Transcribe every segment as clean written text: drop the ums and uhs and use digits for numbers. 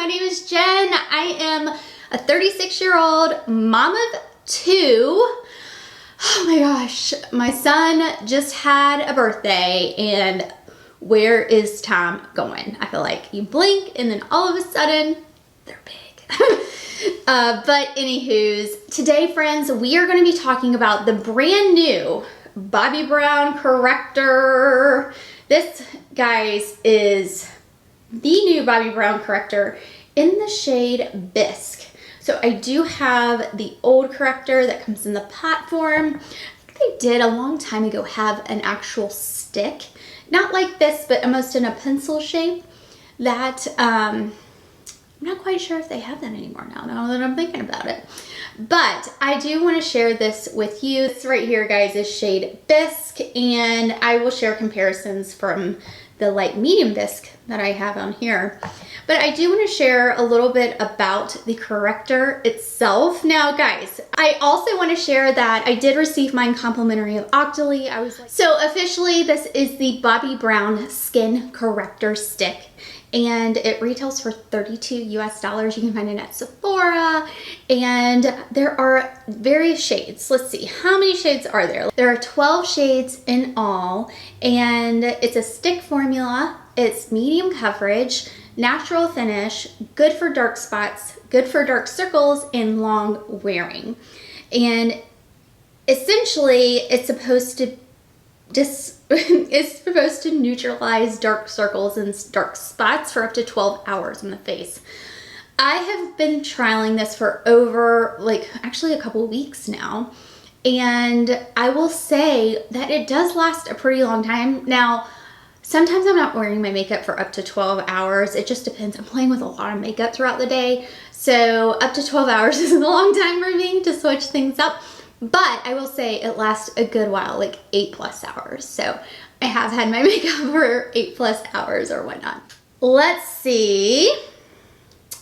my name is Jen. I am a 36-year-old mom of 2. Oh my gosh, my son just had a birthday and where is time going? I feel like you blink and then all of a sudden they're big. But anywho's, today friends, we are going to be talking about the brand new Bobbi Brown Corrector. This, guys, is the new Bobbi Brown Corrector in the shade Bisque. So I do have the old Corrector that comes in the pot form. I think they did a long time ago have an actual stick. Not like this, but almost in a pencil shape that, I'm not quite sure if they have that anymore now that I'm thinking about it. But I do want to share this with you. This right here, guys, is shade Bisque, and I will share comparisons from the light medium Bisque that I have on here. But I do want to share a little bit about the Corrector itself. Now, guys, I also want to share that I did receive mine complimentary of Octoly. So officially, this is the Bobbi Brown Skin Corrector Stick, and it retails for $32 US. You can find it at Sephora, and there are various shades. Let's see, how many shades are there? There are 12 shades in all, and it's a stick formula. It's medium coverage, natural finish, good for dark spots, good for dark circles, and long wearing. And essentially, it's supposed to neutralize dark circles and dark spots for up to 12 hours on the face. I have been trialing this for over, actually a couple weeks now. And I will say that it does last a pretty long time. Now, sometimes I'm not wearing my makeup for up to 12 hours. It just depends. I'm playing with a lot of makeup throughout the day. So up to 12 hours isn't a long time for me to switch things up. But I will say it lasts a good while, like 8+ hours. So I have had my makeup for 8+ hours or whatnot. Let's see.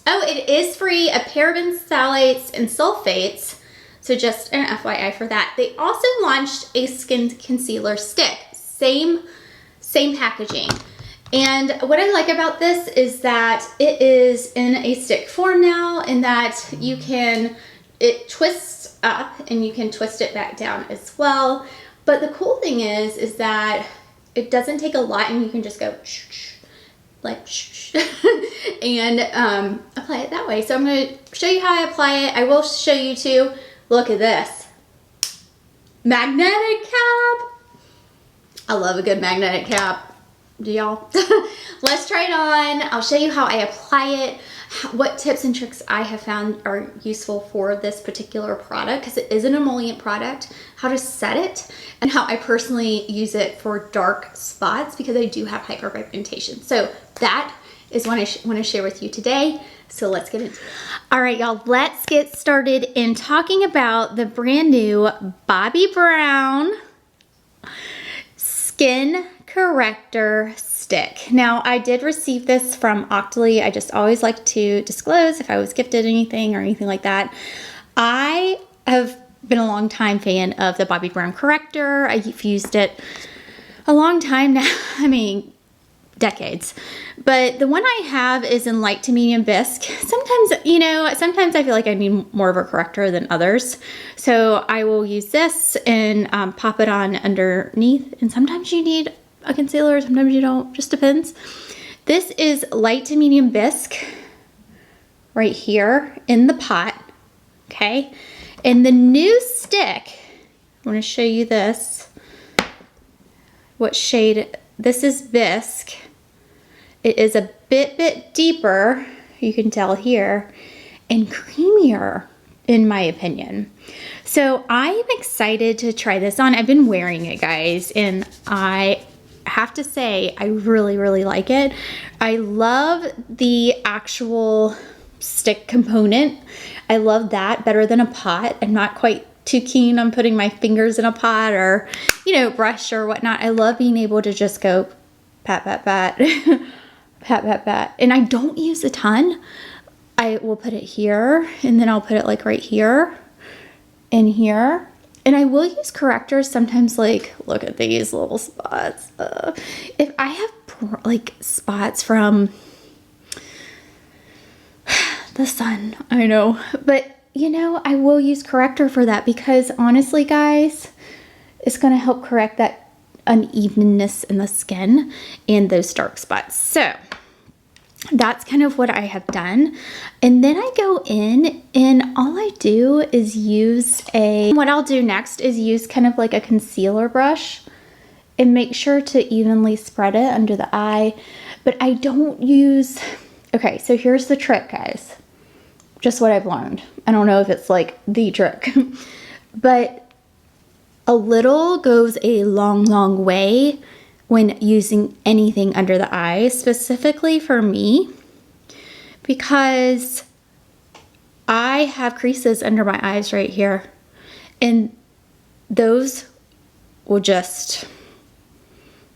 Oh, it is free of parabens, phthalates, and sulfates. So just an FYI for that. They also launched a skin concealer stick. Same packaging. And what I like about this is that it is in a stick form now, and that it twists up and you can twist it back down as well. But the cool thing is that it doesn't take a lot, and you can just go and apply it that way. So I'm going to show you how I apply it. I will show you too. Look at this magnetic cap. I love a good magnetic cap. Do y'all? Let's try it on. I'll show you how I apply it, what tips and tricks I have found are useful for this particular product, because it is an emollient product, how to set it, and how I personally use it for dark spots because I do have hyperpigmentation. So that is what I want to share with you today. So let's get into it. All right, y'all, let's get started in talking about the brand new Bobbi Brown Skin Corrector stick. Now, I did receive this from Octoly. I just always like to disclose if I was gifted anything or anything like that. I have been a long time fan of the Bobbi Brown Corrector. I've used it a long time now. I mean, decades. But the one I have is in light to medium Bisque. Sometimes I feel like I need more of a corrector than others. So I will use this and pop it on underneath. And sometimes you need a concealer, sometimes you don't, just depends. This is light to medium Bisque right here in the pot, okay? And the new stick, I want to show you this, what shade, this is Bisque. It is a bit deeper, you can tell here, and creamier in my opinion. So I am excited to try this on. I've been wearing it, guys, and I have to say I really like it. I love the actual stick component. I love that better than a pot. I'm not quite too keen on putting my fingers in a pot or, brush or whatnot. I love being able to just go pat, pat and I don't use a ton. I will put it here, and then I'll put it like right here and here. And I will use correctors sometimes, like, look at these little spots. If I have like spots from the sun, I know. But, you know, I will use Corrector for that because honestly, guys, it's going to help correct that unevenness in the skin and those dark spots. So that's kind of what I have done. And then I go in and all I do is use what I'll do next is use kind of like a concealer brush and make sure to evenly spread it under the eye. But I don't use, okay, so here's the trick, guys. Just what I've learned. I don't know if it's like the trick, but a little goes a long, long way when using anything under the eyes, specifically for me, because I have creases under my eyes right here, and those will just,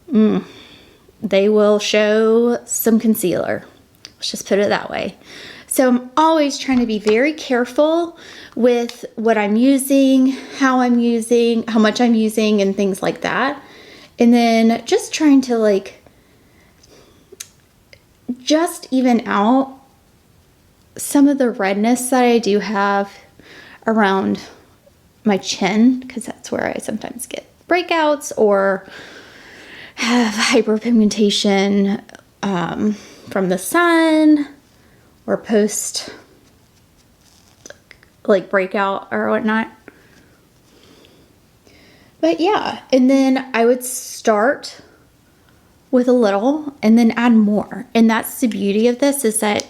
they will show some concealer. Let's just put it that way. So I'm always trying to be very careful with what I'm using, how I'm using, how much I'm using, and things like that. And then just trying to like, just even out some of the redness that I do have around my chin, because that's where I sometimes get breakouts or have hyperpigmentation from the sun or post like breakout or whatnot. But yeah, and then I would start with a little and then add more. And that's the beauty of this, is that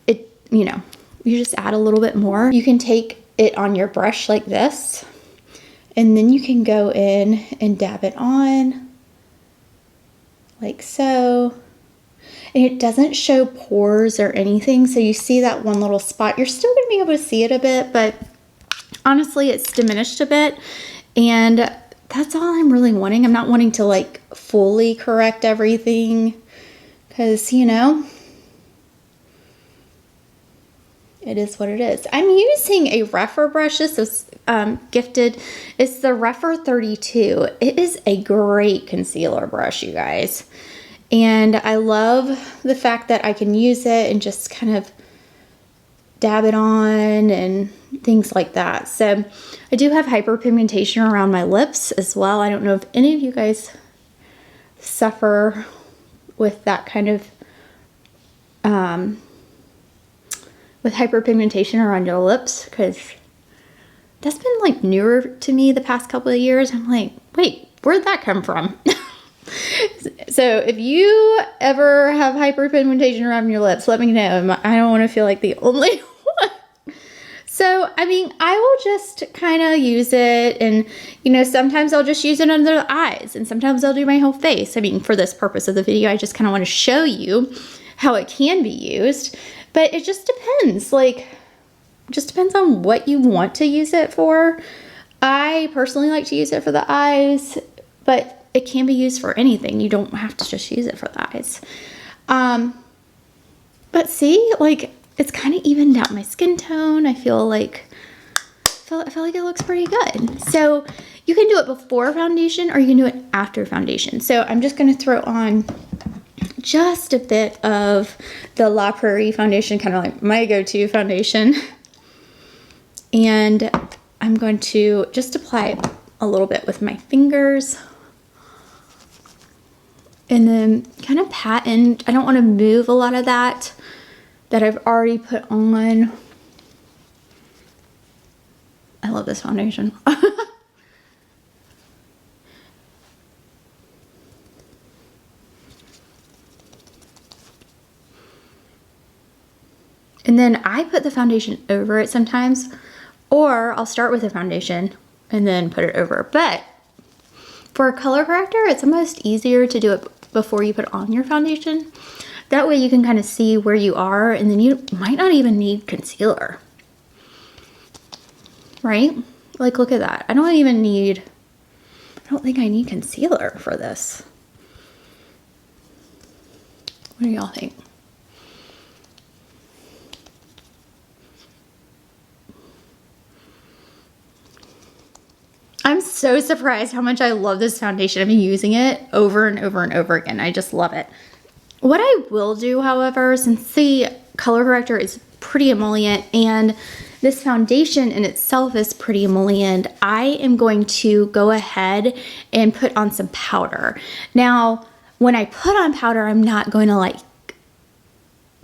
it, you know, you just add a little bit more. You can take it on your brush like this, and then you can go in and dab it on like so. And it doesn't show pores or anything. So you see that one little spot, you're still gonna be able to see it a bit, but honestly, it's diminished a bit. And that's all I'm really wanting. I'm not wanting to like fully correct everything because, you know, it is what it is. I'm using a Refer brush. This is gifted. It's the Refer 32. It is a great concealer brush, you guys. And I love the fact that I can use it and just kind of dab it on and things like that. So I do have hyperpigmentation around my lips as well. I don't know if any of you guys suffer with that kind of with hyperpigmentation around your lips, because that's been like newer to me the past couple of years. I'm like, wait, where'd that come from? So if you ever have hyperpigmentation around your lips, let me know. I don't want to feel like the only one. So, I mean, I will just kind of use it, and, you know, sometimes I'll just use it under the eyes, and sometimes I'll do my whole face. I mean, for this purpose of the video, I just kind of want to show you how it can be used, but it just depends. Like, it just depends on what you want to use it for. I personally like to use it for the eyes, but it can be used for anything. You don't have to just use it for the eyes. But see, like, it's kind of evened out my skin tone. I feel like it looks pretty good. So you can do it before foundation or you can do it after foundation. So I'm just going to throw on just a bit of the La Prairie foundation, kind of like my go-to foundation. And I'm going to just apply a little bit with my fingers. And then kind of pat in. I don't want to move a lot of that I've already put on. I love this foundation. And then I put the foundation over it sometimes, or I'll start with the foundation and then put it over. But for a color corrector, it's almost easier to do it before you put on your foundation. That way you can kind of see where you are, and then you might not even need concealer, right? Like, look at that. I don't think I need concealer for this. What do y'all think? I'm so surprised how much I love this foundation. I've been using it over and over and over again. I just love it. What I will do, however, since the color corrector is pretty emollient, and this foundation in itself is pretty emollient. I am going to go ahead and put on some powder. Now, when I put on powder, I'm not going to like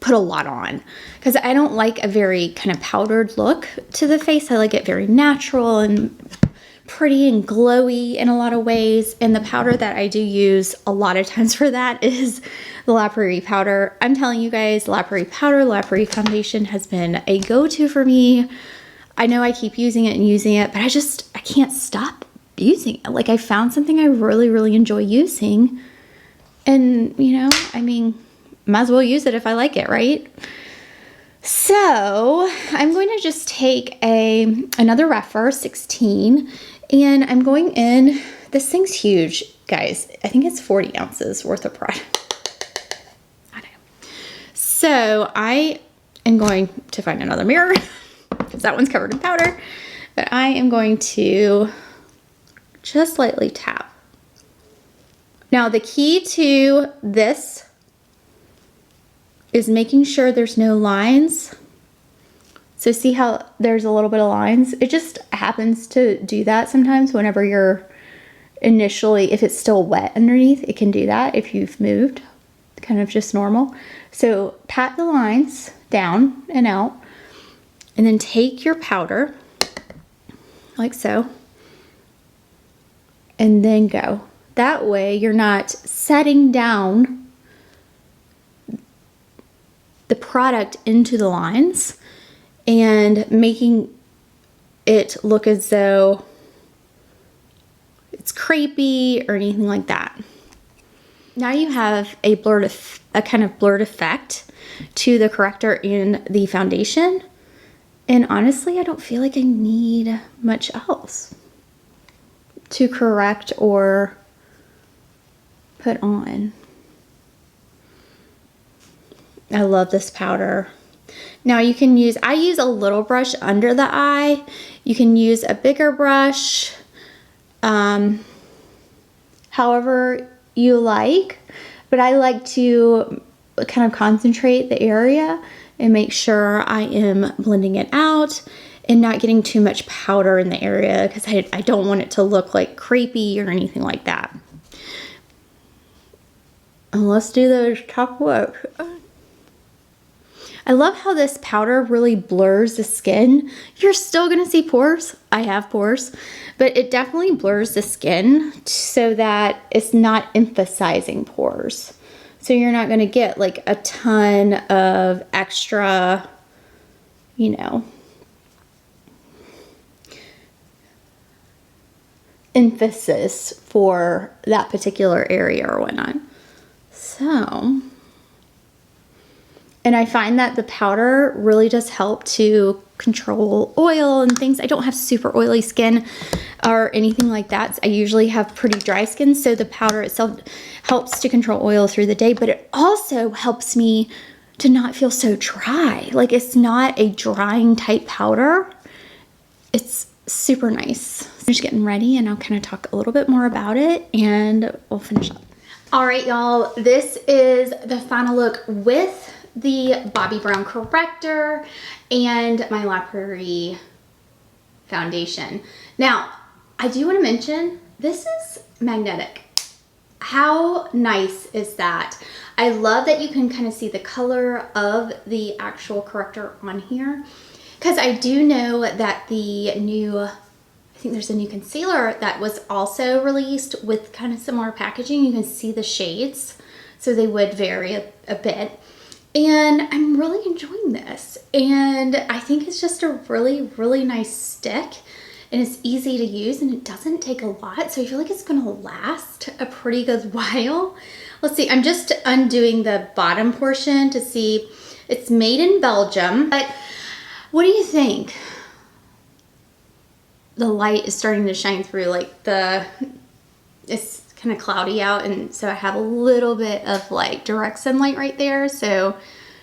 put a lot on because I don't like a very kind of powdered look to the face. I like it very natural and pretty and glowy in a lot of ways. And the powder that I do use a lot of times for that is the La Prairie powder. I'm telling you guys, La Prairie powder, La Prairie foundation has been a go-to for me. I know I keep using it, but I can't stop using it. Like, I found something I really, really enjoy using. And, you know, I mean, might as well use it if I like it, right? So I'm going to just take another Rephr 16, and I'm going in, this thing's huge, guys. I think it's 40 ounces worth of product. I know. So I am going to find another mirror because that one's covered in powder, but I am going to just lightly tap. Now the key to this is making sure there's no lines. So see how there's a little bit of lines? It just happens to do that sometimes whenever you're initially, if it's still wet underneath, it can do that if you've moved, kind of just normal. So pat the lines down and out, and then take your powder, like so, and then go. That way you're not setting down the product into the lines and making it look as though it's crepey or anything like that. Now you have a kind of blurred effect to the corrector and the foundation. And honestly, I don't feel like I need much else to correct or put on. I love this powder. Now you can use, I use a little brush under the eye. You can use a bigger brush, however you like, but I like to kind of concentrate the area and make sure I am blending it out and not getting too much powder in the area because I don't want it to look like crepey or anything like that. And let's do the top work. I love how this powder really blurs the skin. You're still gonna see pores. I have pores, but it definitely blurs the skin so that it's not emphasizing pores. So you're not gonna get like a ton of extra, you know, emphasis for that particular area or whatnot. So, and I find that the powder really does help to control oil and things. I don't have super oily skin or anything like that. I usually have pretty dry skin, so the powder itself helps to control oil through the day, but it also helps me to not feel so dry. Like, it's not a drying type powder. It's super nice. I'm just getting ready and I'll kind of talk a little bit more about it and we'll finish up. All right, y'all, this is the final look with the Bobbi Brown corrector and my La Prairie foundation. Now, I do want to mention, this is magnetic. How nice is that? I love that you can kind of see the color of the actual corrector on here, because I do know that the new, I think there's a new concealer that was also released with kind of similar packaging. You can see the shades, so they would vary a bit. And I'm really enjoying this. And I think it's just a really, really nice stick. And it's easy to use and it doesn't take a lot. So I feel like it's gonna last a pretty good while. Let's see, I'm just undoing the bottom portion to see. It's made in Belgium. But what do you think? The light is starting to shine through, like it's kind of cloudy out, and so I have a little bit of like direct sunlight right there. So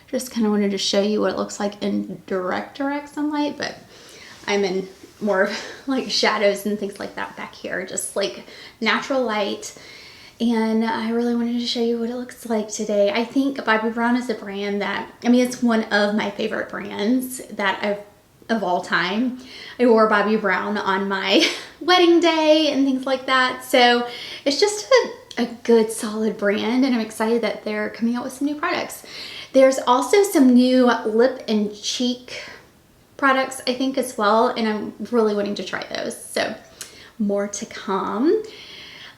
just kind of wanted to show you what it looks like in direct sunlight, but I'm in more of like shadows and things like that back here, just like natural light. And I really wanted to show you what it looks like today. I think Bobbi Brown is a brand that, I mean, it's one of my favorite brands of all time. I wore Bobbi Brown on my wedding day and things like that. So it's just a good solid brand, and I'm excited that they're coming out with some new products. There's also some new lip and cheek products, I think, as well, and I'm really wanting to try those. So more to come.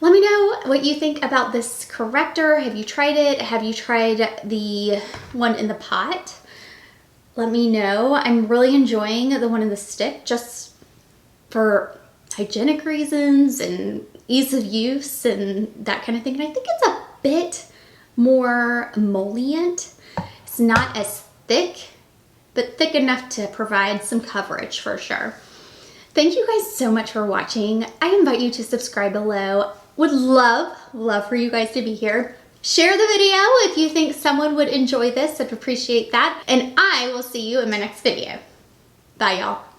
Let me know what you think about this corrector. Have you tried it? Have you tried the one in the pot? Let me know. I'm really enjoying the one in the stick just for hygienic reasons and ease of use and that kind of thing. And I think it's a bit more emollient. It's not as thick, but thick enough to provide some coverage for sure. Thank you guys so much for watching. I invite you to subscribe below. Would love for you guys to be here. Share the video if you think someone would enjoy this. I'd appreciate that. And I will see you in my next video. Bye, y'all.